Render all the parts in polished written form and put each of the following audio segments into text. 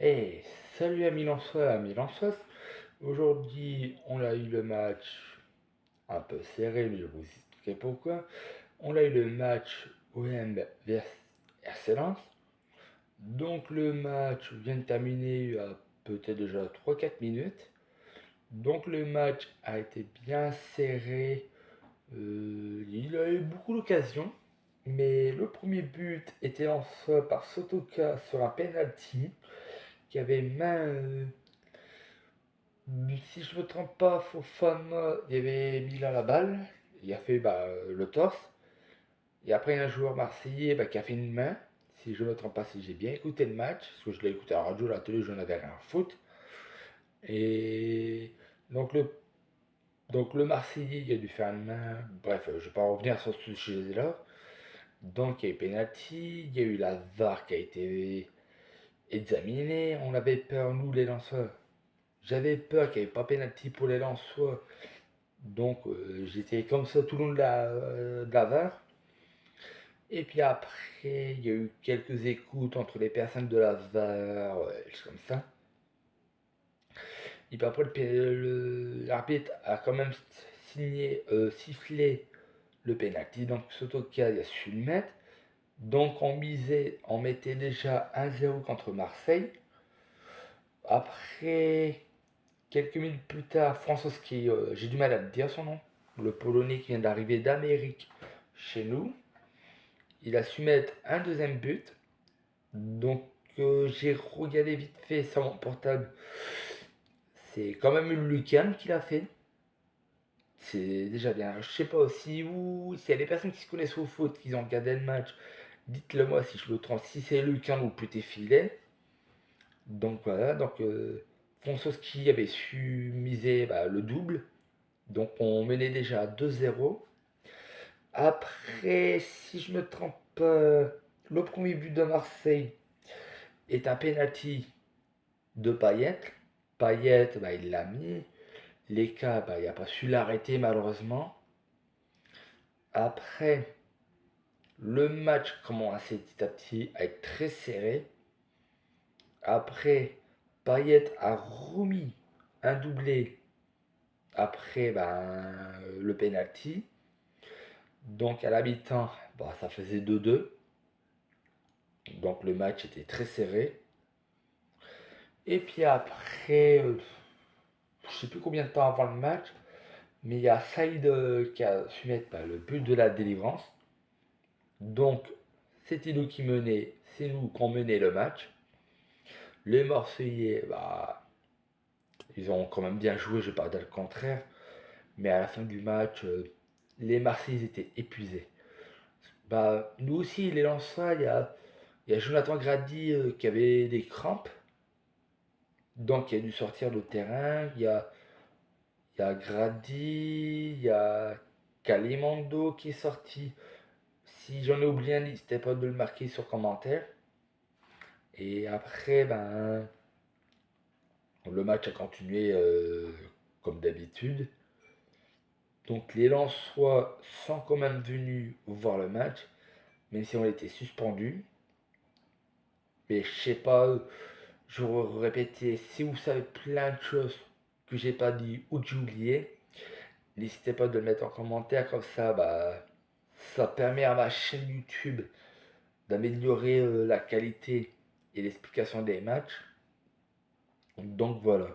Hey, salut amis Lançois, amis Lançois. Aujourd'hui, on a eu le match un peu serré, mais je vous expliquerai pourquoi. On a eu le match OM vs RC Lens. Donc le match vient de terminer il y a peut-être déjà 3-4 minutes. Donc le match a été bien serré. Il a eu beaucoup d'occasions. Mais le premier but était lancé par Sotoka sur un penalty qui avait si je me trompe pas, Fofana, il avait mis là la balle, il a fait le torse, et après il y a un joueur marseillais qui a fait une main, si je me trompe pas, si j'ai bien écouté le match, parce que je l'ai écouté à la radio, à la télé, je n'en avais rien à foutre, et donc le marseillais, il a dû faire une main, bref, je vais pas revenir sur ce sujet-là, donc il y a eu penalty, il y a eu la VAR qui a été examinée, on avait peur, nous les lanceurs, j'avais peur qu'il n'y ait pas penalty pour les Lensois. Donc j'étais comme ça tout le long de la VAR. Et puis après, il y a eu quelques écoutes entre les personnes de la VAR, ouais, comme ça. Et puis après, l'arbitre a quand même sifflé le penalty. Donc Sotoka il a su le mettre. Donc on mettait déjà 1-0 contre Marseille. Après, quelques minutes plus tard, Frankowski, j'ai du mal à dire son nom, le Polonais qui vient d'arriver d'Amérique chez nous, il a su mettre un deuxième but. Donc j'ai regardé vite fait sur mon portable. C'est quand même une lucarne qu'il a fait. C'est déjà bien. Je sais pas aussi où. S'il y a des personnes qui se connaissent au foot, qui ont regardé le match, dites-le moi si je me trompe. Si c'est lucarne ou petit filet. Donc voilà. Donc Fonsoski avait su miser le double. Donc on menait déjà 2-0. Après, si je me trompe pas, le premier but de Marseille est un penalty de Payet. Payet, il l'a mis. Leka, il n'a pas su l'arrêter malheureusement. Après, le match commence petit à petit à être très serré. Après, Payet a remis un doublé après le penalty. Donc à la mi-temps, ça faisait 2-2. Donc le match était très serré. Et puis après, je sais plus combien de temps avant le match, mais il y a Saïd qui a su mettre le but de la délivrance. Donc c'était nous qui menait, c'est nous qui menait le match. Les Marseillais, ils ont quand même bien joué, je ne vais pas dire le contraire, mais à la fin du match, les Marseillais étaient épuisés. Nous aussi, les Lensois, il y a Jonathan Grady qui avait des crampes, donc il a dû sortir de terrain. Il y a Grady, il y a Kalimando qui est sorti. Si j'en ai oublié un, n'hésitez pas de le marquer sur commentaire. Et après, le match a continué comme d'habitude. Donc les Lensois sont quand même venus voir le match, même si on était suspendu. Mais je sais pas, je vais répéter, si vous savez plein de choses que j'ai pas dit ou que j'ai oublié, n'hésitez pas de le mettre en commentaire, comme ça, ça permet à ma chaîne YouTube d'améliorer la qualité et l'explication des matchs. Donc voilà.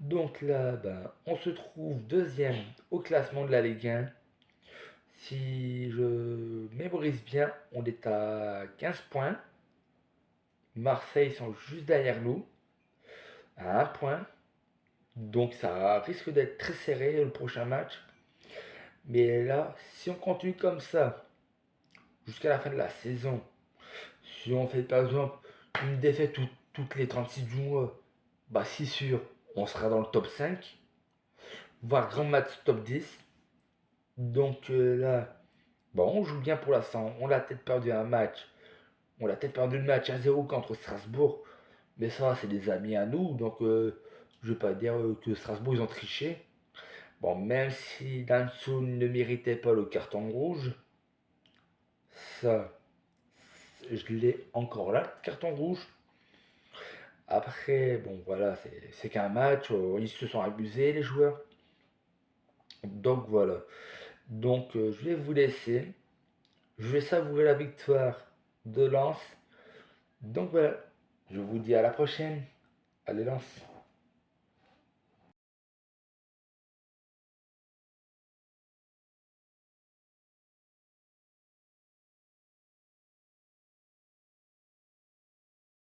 Donc là, on se trouve deuxième au classement de la Ligue 1. Si je mémorise bien, on est à 15 points. Marseille sont juste derrière nous, à 1 point. Donc ça risque d'être très serré le prochain match. Mais là, si on continue comme ça jusqu'à la fin de la saison, si on fait par exemple une défaite toutes les 36 du mois, c'est sûr, on sera dans le top 5, voire grand match top 10. Donc là, on joue bien pour l'instant. On a peut-être perdu un match. On a peut-être perdu le match 1-0 contre Strasbourg. Mais ça, c'est des amis à nous. Donc je vais pas dire que Strasbourg, ils ont triché. Bon, même si Danson ne méritait pas le carton rouge, ça, je l'ai encore là, le carton rouge. Après, bon voilà, c'est qu'un match, ils se sont amusés les joueurs. Donc voilà. Donc je vais vous laisser. Je vais savourer la victoire de Lens. Donc voilà, je vous dis à la prochaine. Allez Lens.